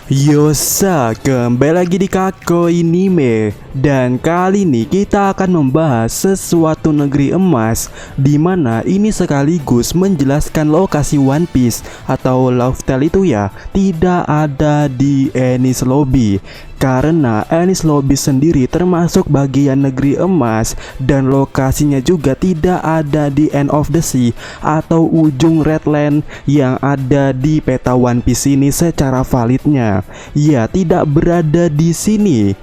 Yosa, kembali lagi di Kakoinime. Dan kali ini kita akan membahas sesuatu negeri emas, dimana ini sekaligus menjelaskan lokasi One Piece atau Love Tale itu ya tidak ada di Enies Lobby. Karena Enies Lobby sendiri termasuk bagian negeri emas, dan lokasinya juga tidak ada di End of the Sea atau ujung Redland yang ada di peta One Piece ini secara validnya. Ya, tidak berada di sini.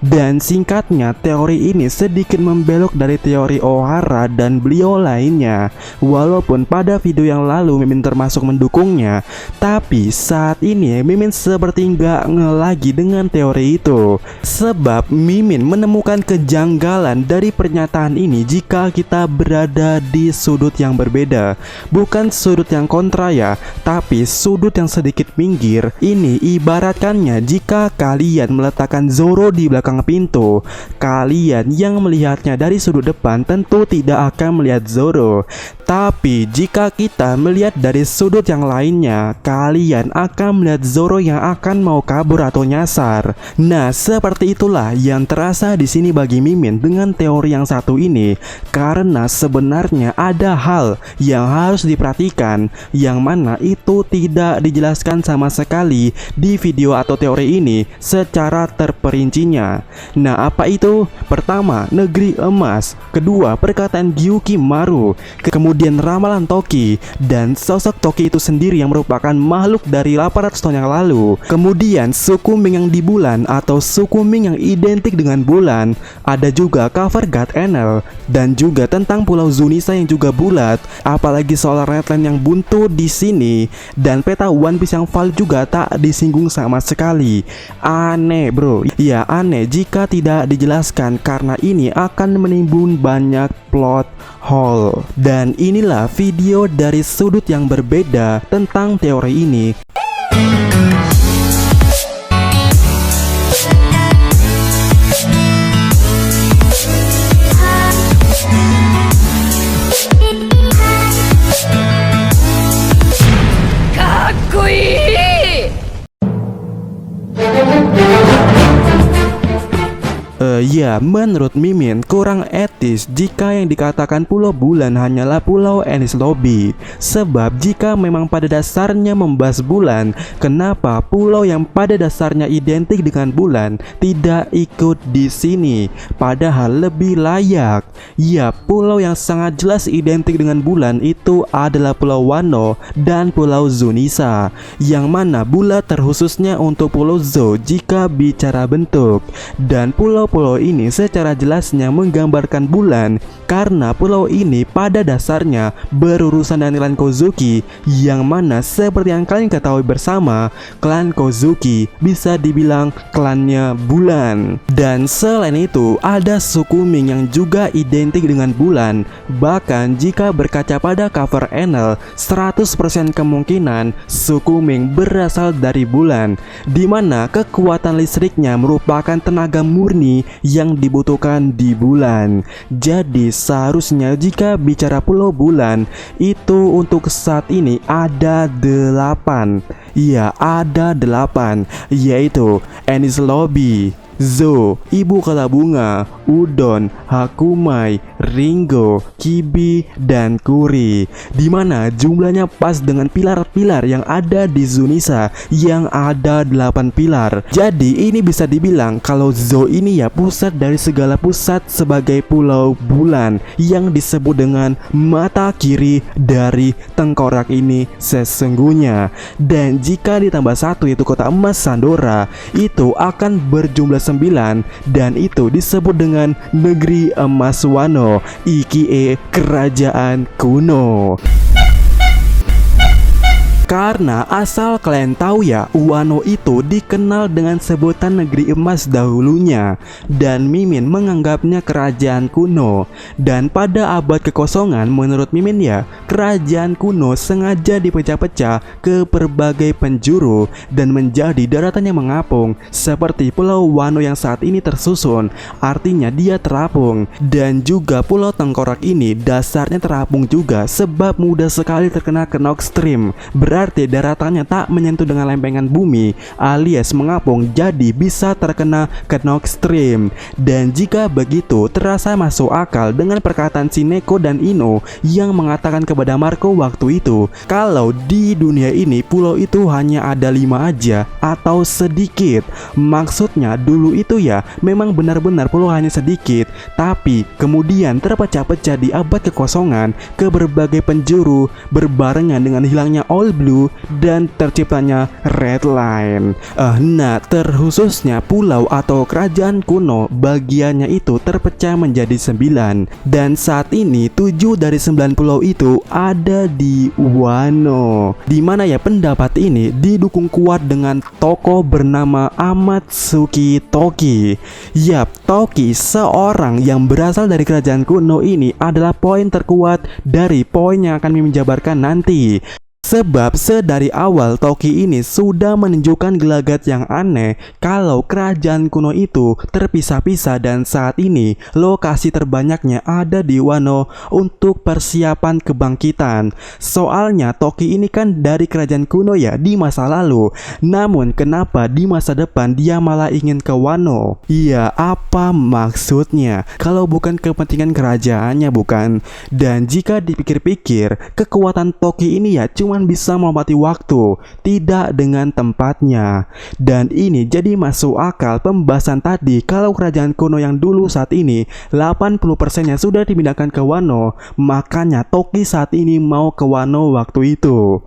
Dan singkatnya, teori ini sedikit membelok dari teori Ohara dan beliau lainnya. Walaupun pada video yang lalu Mimin termasuk mendukungnya, tapi saat ini Mimin seperti nggak lagi dengan teori itu. Sebab Mimin menemukan kejanggalan dari pernyataan ini jika kita berada di sudut yang berbeda. Bukan sudut yang kontra ya, tapi sudut yang sedikit minggir. Ini ibaratkannya jika kalian meletakkan Zoro di belakang pintu, kalian yang melihatnya dari sudut depan tentu tidak akan melihat Zoro. Tapi jika kita melihat dari sudut yang lainnya, kalian akan melihat Zoro yang akan mau kabur atau nyasar. Nah, seperti itulah yang terasa di sini bagi Mimin dengan teori yang satu ini. Karena sebenarnya ada hal yang harus diperhatikan, yang mana itu tidak dijelaskan sama sekali di video atau teori ini secara terperincinya. Nah, apa itu? Pertama, negeri emas. Kedua, perkataan Gyuki Maru. Kemudian ramalan Toki, dan sosok Toki itu sendiri yang merupakan makhluk dari 800 tahun yang lalu. Kemudian suku Ming yang di bulan atau suku Ming yang identik dengan bulan. Ada juga cover God Enel, dan juga tentang Pulau Zunisa yang juga bulat. Apalagi soal Redland yang buntu di sini, dan peta One Piece yang valid juga tak disinggung sama sekali. Aneh bro. Ya aneh jika tidak dijelaskan, karena ini akan menimbun banyak plot hole. Dan inilah video dari sudut yang berbeda tentang teori ini. Ya, menurut Mimin kurang etis jika yang dikatakan Pulau Bulan hanyalah Pulau Enies Lobby. Sebab jika memang pada dasarnya membahas bulan, kenapa pulau yang pada dasarnya identik dengan bulan tidak ikut di sini? Padahal lebih layak. Ya, pulau yang sangat jelas identik dengan bulan itu adalah Pulau Wano dan Pulau Zunisa, yang mana bulat terkhususnya untuk Pulau Zo jika bicara bentuk. Dan pulau-pulau ini secara jelasnya menggambarkan bulan, karena pulau ini pada dasarnya berurusan dengan klan Kozuki, yang mana seperti yang kalian ketahui bersama, klan Kozuki bisa dibilang klannya bulan. Dan selain itu ada suku Ming yang juga identik dengan bulan. Bahkan jika berkaca pada cover Enel, 100% kemungkinan suku Ming berasal dari bulan, dimana kekuatan listriknya merupakan tenaga murni yang dibutuhkan di bulan. Jadi seharusnya jika bicara pulau bulan itu untuk saat ini ada 8. Iya, ada 8, yaitu Enies Lobby, Zo, Ibu Kota Bunga, Udon, Hakumai, Ringo, Kibi, dan Kuri, dimana jumlahnya pas dengan pilar-pilar yang ada di Zunisa yang ada 8 pilar. Jadi ini bisa dibilang kalau Zo ini ya pusat dari segala pusat sebagai pulau bulan yang disebut dengan mata kiri dari tengkorak ini sesungguhnya. Dan jika ditambah 1 yaitu kota emas Sandora, itu akan berjumlah 9, dan itu disebut dengan negeri emas Wano, aka kerajaan kuno. Karena asal kalian tahu ya, Wano itu dikenal dengan sebutan negeri emas dahulunya, dan Mimin menganggapnya kerajaan kuno. Dan pada abad kekosongan menurut Mimin ya, kerajaan kuno sengaja dipecah-pecah ke berbagai penjuru dan menjadi daratan yang mengapung, seperti Pulau Wano yang saat ini tersusun, artinya dia terapung. Dan juga Pulau Tengkorak ini dasarnya terapung juga sebab mudah sekali terkena knock stream. berarti daratannya tak menyentuh dengan lempengan bumi alias mengapung, jadi bisa terkena knock stream. Dan jika begitu, terasa masuk akal dengan perkataan si Neko dan Ino yang mengatakan kepada Marco waktu itu kalau di dunia ini pulau itu hanya ada 5 aja atau sedikit. Maksudnya dulu itu ya memang benar-benar pulau hanya sedikit, tapi kemudian terpecah-pecah di abad kekosongan ke berbagai penjuru berbarengan dengan hilangnya All Blue dan terciptanya Red Line. Nah, terkhususnya pulau atau kerajaan kuno bagiannya itu terpecah menjadi 9, dan saat ini 7 dari 9 pulau itu ada di Wano, dimana ya pendapat ini didukung kuat dengan tokoh bernama Amatsuki Toki. Yap, Toki, seorang yang berasal dari kerajaan kuno ini adalah poin terkuat dari poin yang akan menjabarkan nanti. Sebab sedari awal Toki ini sudah menunjukkan gelagat yang aneh kalau kerajaan kuno itu terpisah-pisah, dan saat ini lokasi terbanyaknya ada di Wano untuk persiapan kebangkitan. Soalnya Toki ini kan dari kerajaan kuno ya di masa lalu, namun kenapa di masa depan dia malah ingin ke Wano? Iya, apa maksudnya? Kalau bukan kepentingan kerajaannya, bukan? Dan jika dipikir-pikir, kekuatan Toki ini ya cuma bisa melompati waktu, tidak dengan tempatnya. Dan ini jadi masuk akal pembahasan tadi kalau kerajaan kuno yang dulu saat ini 80%-nya sudah dipindahkan ke Wano, makanya Toki saat ini mau ke Wano waktu itu.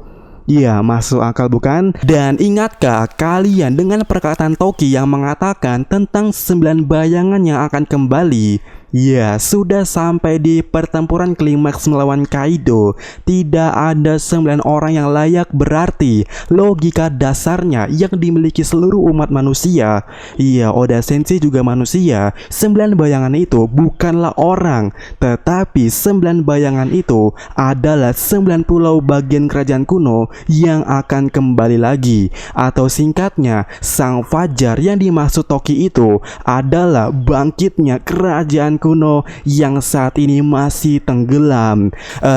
Iya, masuk akal bukan? Dan ingatkah kalian dengan perkataan Toki yang mengatakan tentang 9 bayangan yang akan kembali? Ya, sudah sampai di pertempuran klimaks melawan Kaido. Tidak ada 9 orang yang layak, berarti logika dasarnya yang dimiliki seluruh umat manusia. Iya, Oda Sensei juga manusia. 9 bayangan itu bukanlah orang, tetapi 9 bayangan itu adalah 9 pulau bagian kerajaan kuno yang akan kembali lagi. Atau singkatnya, Sang Fajar yang dimaksud Toki itu adalah bangkitnya kerajaan kuno yang saat ini masih tenggelam.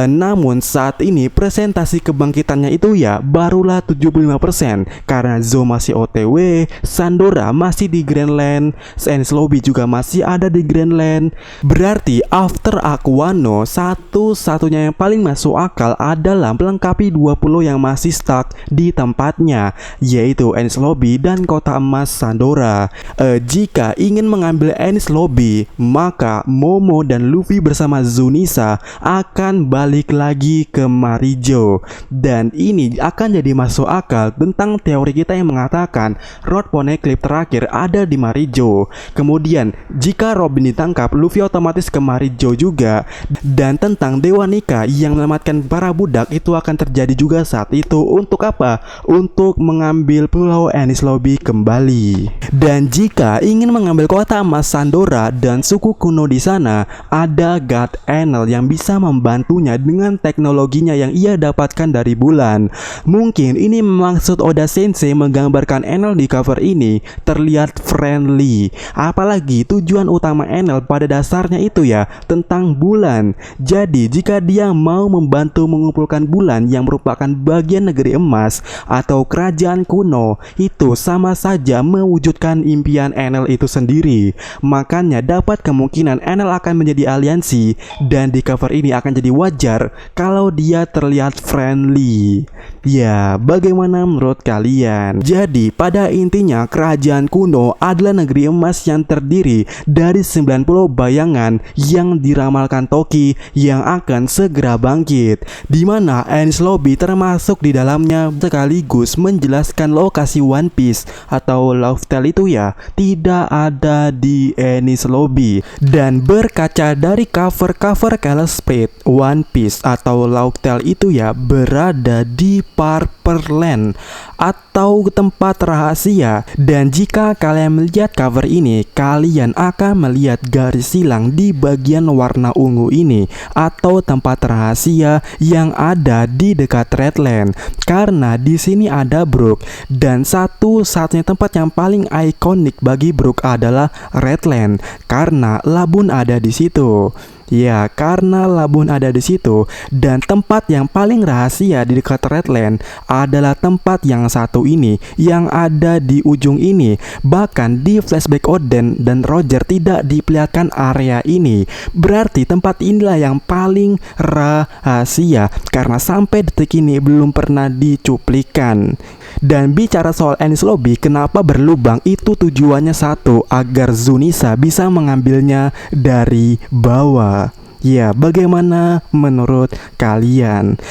Namun saat ini presentasi kebangkitannya itu ya barulah 75%, karena Zou masih OTW, Sandora masih di Grandland, Enies Lobby juga masih ada di Grandland. Berarti after Wano, satu-satunya yang paling masuk akal adalah melengkapi 2 pulau yang masih stuck di tempatnya, yaitu Enies Lobby dan Kota Emas Sandora. Jika ingin mengambil Enies Lobby, maka Momo dan Luffy bersama Zunisa akan balik lagi ke Marijo. Dan ini akan jadi masuk akal tentang teori kita yang mengatakan Road Poneglyph terakhir ada di Marijo. Kemudian jika Robin ditangkap, Luffy otomatis ke Marijo juga. Dan tentang Dewa Nika yang menyelamatkan para budak itu akan terjadi juga saat itu. Untuk apa? Untuk mengambil pulau Enies Lobby kembali. Dan jika ingin mengambil kota emas Sandora dan suku kuno di sana, ada God Enel yang bisa membantunya dengan teknologinya yang ia dapatkan dari bulan. Mungkin ini maksud Oda Sensei menggambarkan Enel di cover ini terlihat friendly. Apalagi tujuan utama Enel pada dasarnya itu ya tentang bulan. Jadi jika dia mau membantu mengumpulkan bulan yang merupakan bagian negeri emas atau kerajaan kuno, itu sama saja mewujudkan impian Enel itu sendiri. Makanya dapat kemungkinan Enel akan menjadi aliansi, dan di cover ini akan jadi wajar kalau dia terlihat friendly. Ya, bagaimana menurut kalian? Jadi pada intinya kerajaan kuno adalah negeri emas yang terdiri dari 90 bayangan yang diramalkan Toki yang akan segera bangkit, dimana Enies Lobby termasuk di dalamnya, sekaligus menjelaskan lokasi One Piece atau Laugh Tale itu ya tidak ada di Enies Lobby. Dan berkaca dari cover-cover Kale's Fate, One Piece atau Laugh Tale itu ya berada di Purple Land atau tempat rahasia. Dan jika kalian melihat cover ini, kalian akan melihat garis silang di bagian warna ungu ini atau tempat rahasia yang ada di dekat Redland. Karena di sini ada Brook, dan satu-satunya tempat yang paling ikonik bagi Brook adalah Redland karena Labun ada di situ. Ya, karena Labuan ada di situ dan tempat yang paling rahasia di dekat Redland adalah tempat yang satu ini yang ada di ujung ini. Bahkan di flashback Oden dan Roger tidak diperlihatkan area ini. Berarti tempat inilah yang paling rahasia karena sampai detik ini belum pernah dicuplikan. Dan bicara soal Enies Lobby, kenapa berlubang, itu tujuannya satu, agar Zunisa bisa mengambilnya dari bawah. Ya, bagaimana menurut kalian?